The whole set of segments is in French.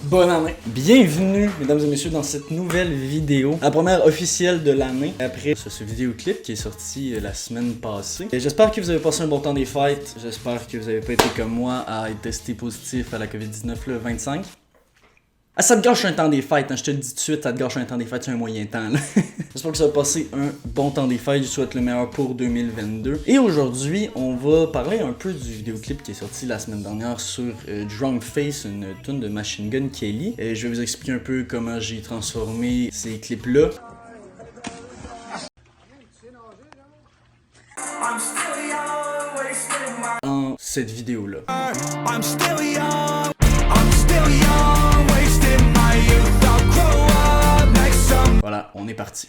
Bonne année! Bienvenue, mesdames et messieurs, dans cette nouvelle vidéo, la première officielle de l'année, après ce vidéoclip qui est sorti la semaine passée. J'espère que vous avez passé un bon temps des fêtes, j'espère que vous n'avez pas été comme moi à être testé positif à la COVID-19 le 25. Ah, ça te gâche un temps des fêtes, hein, je te le dis tout de suite, ça te gâche un temps des fêtes, c'est un moyen temps là. J'espère que ça va passer un bon temps des fêtes, je souhaite le meilleur pour 2022. Et aujourd'hui, on va parler un peu du vidéoclip qui est sorti la semaine dernière sur Drunk Face, une tune de Machine Gun Kelly. Et je vais vous expliquer un peu comment j'ai transformé ces clips-là. En cette vidéo-là. Voilà, on est parti.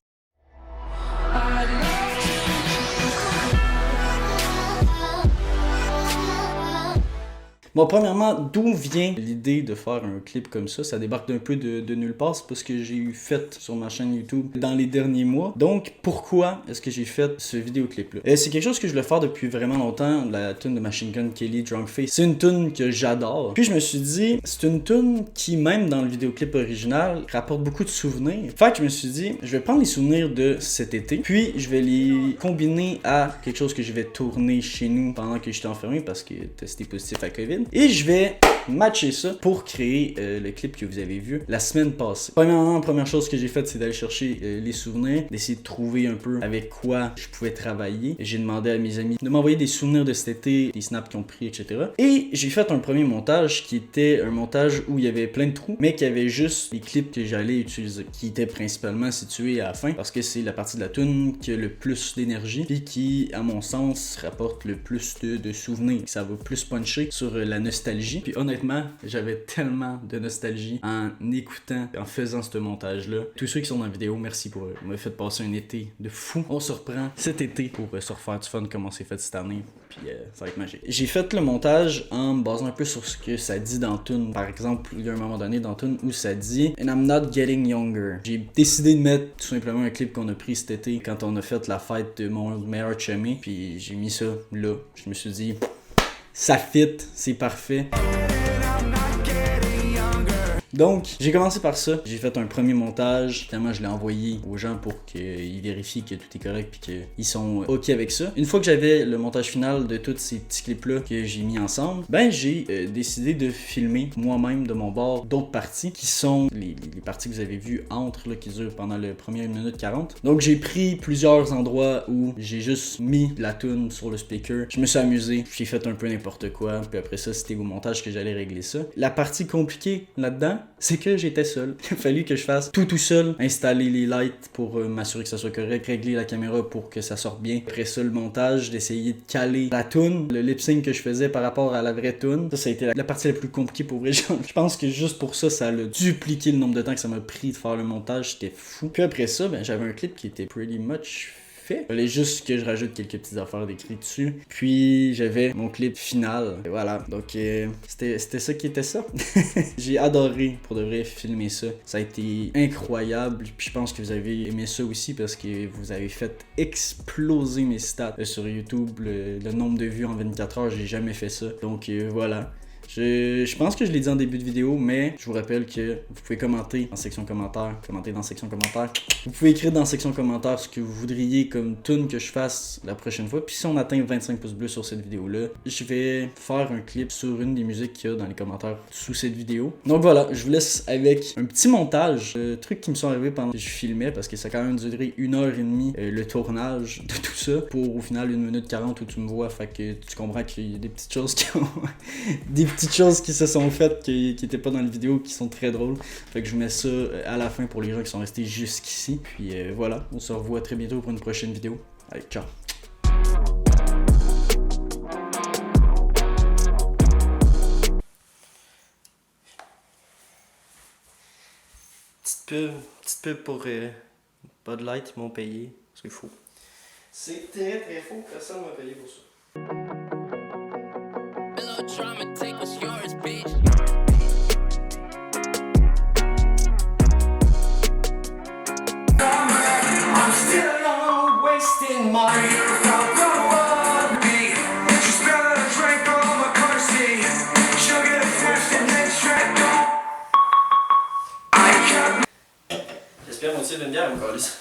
Bon, premièrement, d'où vient l'idée de faire un clip comme ça? Ça débarque d'un peu de nulle part, c'est parce que j'ai eu fait sur ma chaîne YouTube dans les derniers mois. Donc, pourquoi est-ce que j'ai fait ce vidéoclip-là? C'est quelque chose que je voulais faire depuis vraiment longtemps, la tune de Machine Gun Kelly, Drunk Face. C'est une tune que j'adore. Puis je me suis dit, c'est une tune qui, même dans le vidéoclip original, rapporte beaucoup de souvenirs. Fait que je me suis dit, je vais prendre les souvenirs de cet été, puis je vais les combiner à quelque chose que je vais tourner chez nous pendant que j'étais enfermé parce que testé positif à COVID. Et je vais matcher ça pour créer le clip que vous avez vu la semaine passée. Premièrement, la première chose que j'ai faite, c'est d'aller chercher les souvenirs, d'essayer de trouver un peu avec quoi je pouvais travailler. J'ai demandé à mes amis de m'envoyer des souvenirs de cet été, des snaps qu'ils ont pris, etc. Et j'ai fait un premier montage qui était un montage où il y avait plein de trous, mais qui avait juste les clips que j'allais utiliser, qui étaient principalement situés à la fin, parce que c'est la partie de la tune qui a le plus d'énergie, puis qui, à mon sens, rapporte le plus de souvenirs. Ça va plus puncher sur la nostalgie. Puis honnêtement, j'avais tellement de nostalgie en écoutant, en faisant ce montage-là. Tous ceux qui sont dans la vidéo, merci pour m'avoir fait passer un été de fou. On se reprend cet été pour se refaire du fun comme on s'est fait cette année. Puis ça va être magique. J'ai fait le montage en me basant un peu sur ce que ça dit dans la tune. Par exemple, il y a un moment donné dans la tune où ça dit « And I'm not getting younger ». J'ai décidé de mettre tout simplement un clip qu'on a pris cet été quand on a fait la fête de mon meilleur chummy. Puis j'ai mis ça là. Je me suis dit... ça fit, c'est parfait. Donc, j'ai commencé par ça. J'ai fait un premier montage. Finalement, je l'ai envoyé aux gens pour qu'ils vérifient que tout est correct et qu'ils sont OK avec ça. Une fois que j'avais le montage final de tous ces petits clips-là que j'ai mis ensemble, ben j'ai décidé de filmer moi-même de mon bord d'autres parties qui sont les parties que vous avez vues entre, là, qui durent pendant le premier 1 minute 40. Donc, j'ai pris plusieurs endroits où j'ai juste mis la tune sur le speaker. Je me suis amusé. J'ai fait un peu n'importe quoi. Puis après ça, c'était au montage que j'allais régler ça. La partie compliquée là-dedans, c'est que j'étais seul. Il a fallu que je fasse tout seul, installer les lights pour m'assurer que ça soit correct, régler la caméra pour que ça sorte bien. Après ça, le montage, d'essayer de caler la toune, le lip sync que je faisais par rapport à la vraie toune. Ça a été la partie la plus compliquée pour vrai. Je pense que juste pour ça, ça a dupliqué le nombre de temps que ça m'a pris de faire le montage. C'était fou. Puis après ça, ben, j'avais un clip qui était pretty much fait. Il fallait juste que je rajoute quelques petites affaires d'écrit dessus. Puis j'avais mon clip final. Et voilà. Donc c'était ça qui était ça. J'ai adoré pour de vrai filmer ça. Ça a été incroyable. Puis je pense que vous avez aimé ça aussi parce que vous avez fait exploser mes stats sur YouTube. Le nombre de vues en 24 heures, j'ai jamais fait ça. Donc voilà. Je pense que je l'ai dit en début de vidéo, mais je vous rappelle que vous pouvez commenter en section commentaires, Vous pouvez écrire dans la section commentaires ce que vous voudriez comme tune que je fasse la prochaine fois. Puis si on atteint 25 pouces bleus sur cette vidéo-là, je vais faire un clip sur une des musiques qu'il y a dans les commentaires sous cette vidéo. Donc voilà, je vous laisse avec un petit montage de trucs qui me sont arrivés pendant que je filmais, parce que ça a quand même duré 1h30 le tournage de tout ça, pour au final 1 minute 40 où tu me vois. Fait que tu comprends qu'il y a des petites choses qui ont... des petites choses qui se sont faites qui étaient pas dans la vidéo, qui sont très drôles. Fait que je vous mets ça à la fin pour les gens qui sont restés jusqu'ici. Puis voilà, on se revoit très bientôt pour une prochaine vidéo. Allez, ciao! Petite pub pour Bud Light, ils m'ont payé. C'est faux. C'est très très faux, personne m'a payé pour ça. wasting my She spilled a drink on my car seat. She'll get a flash and then d'une bière, mon câlisse.